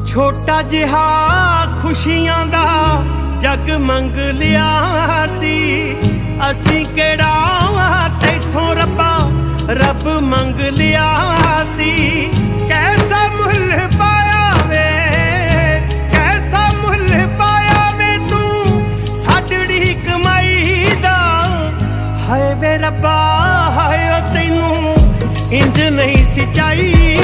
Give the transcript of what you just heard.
छोटा जिहा खुशियां दा जग मंग लिया सी, असी केड़ा तैथों रब्बा रब मंग लिया सी। कैसा मुल पाया वे, कैसा मुल पाया वे तू साडड़ी कमाई दा। हाय वे रब्बा हाय ओ तैनू इंज नहीं सी चाहिए।